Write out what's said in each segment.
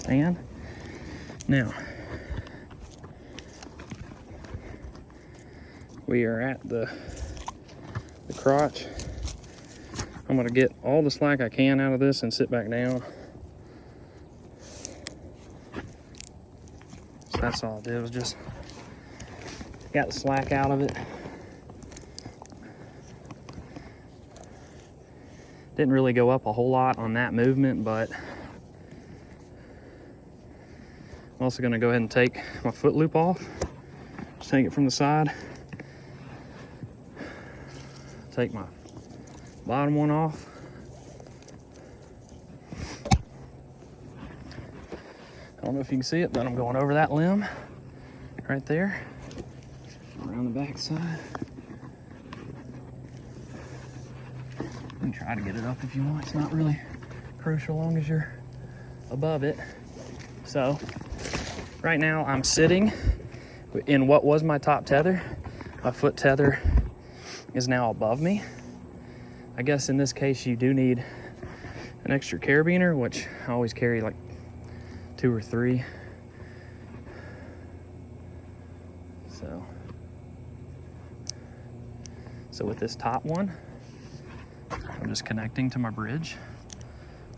stand. Now, we are at the crotch. I'm gonna get all the slack I can out of this and sit back down. So that's all I did, was just got the slack out of it. Didn't really go up a whole lot on that movement, but I'm also gonna go ahead and take my foot loop off. Just take it from the side. Take my bottom one off. I don't know if you can see it, but I'm going over that limb right there, around the back side. You can try to get it up if you want. It's not really crucial as long as you're above it. So right now I'm sitting in what was my top tether. My foot tether is now above me. I guess in this case you do need an extra carabiner, which I always carry like 2 or 3. So with this top one, I'm just connecting to my bridge.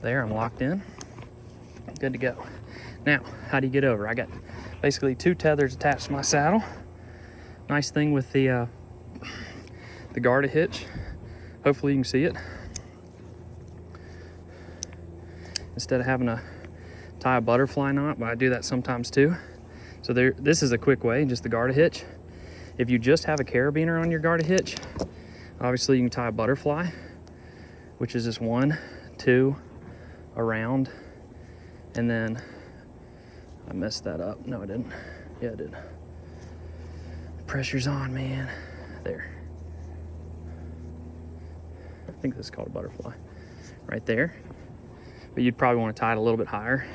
There, I'm locked in. Good to go. Now, how do you get over? I got basically 2 tethers attached to my saddle. Nice thing with the Garda hitch, hopefully you can see it. Instead of having to tie a butterfly knot, but I do that sometimes too. So this is a quick way, just the Garda hitch. If you just have a carabiner on your Garda hitch, obviously you can tie a butterfly, which is just 1, 2 around, and then I messed that up. No, I didn't. Yeah, I did. Pressure's on, man. There. I think this is called a butterfly. Right there. But you'd probably want to tie it a little bit higher.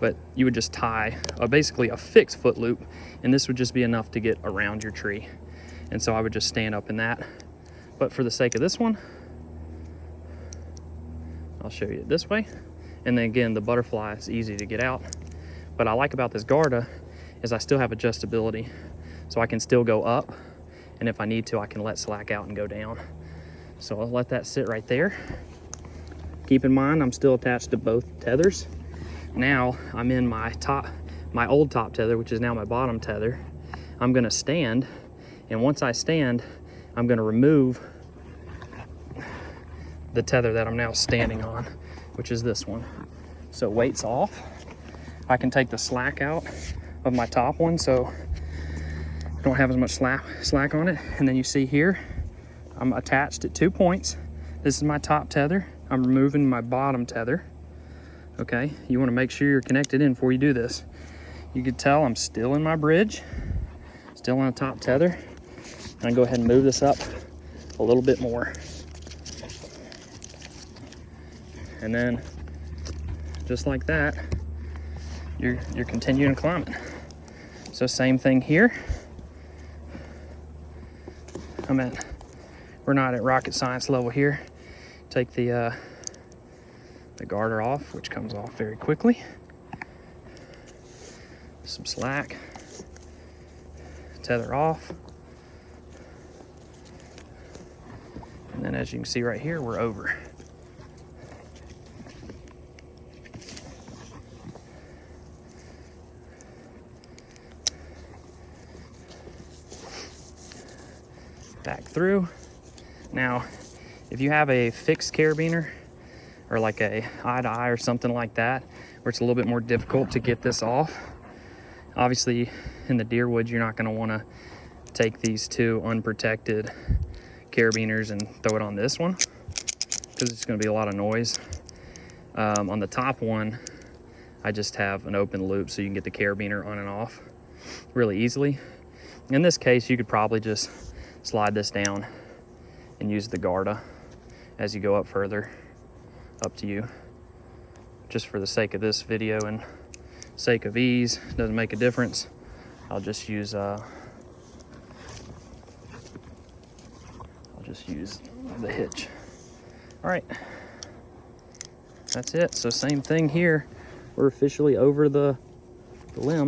But you would just tie basically a fixed foot loop, and this would just be enough to get around your tree. And so I would just stand up in that. But for the sake of this one, I'll show you it this way. And then again, the butterfly is easy to get out. But I like about this Garda is I still have adjustability. So I can still go up, and if I need to, I can let slack out and go down. So I'll let that sit right there. Keep in mind, I'm still attached to both tethers. Now I'm in my old top tether, which is now my bottom tether. I'm gonna stand, and once I stand, I'm gonna remove the tether that I'm now standing on, which is this one. So weight's off. I can take the slack out of my top one, so I don't have as much slack on it. And then you see here, I'm attached at 2 points. This is my top tether. I'm removing my bottom tether. Okay, you want to make sure you're connected in before you do this. You can tell I'm still in my bridge, still on a top tether. And I go ahead and move this up a little bit more. And then just like that, you're continuing climbing. So same thing here. We're not at rocket science level here. Take the garter off, which comes off very quickly. Some slack. Tether off. And then as you can see right here, we're over. Back through. Now, if you have a fixed carabiner or like a eye-to-eye or something like that, where it's a little bit more difficult to get this off, obviously in the deer woods, you're not going to want to take these 2 unprotected carabiners and throw it on this one, because it's going to be a lot of noise. On the top one, I just have an open loop so you can get the carabiner on and off really easily. In this case, you could probably just slide this down and use the Garda as you go up further. Up to you. Just for the sake of this video and sake of ease, doesn't make a difference. I'll just use the hitch. All right, that's it. So same thing here. we're officially over the limb.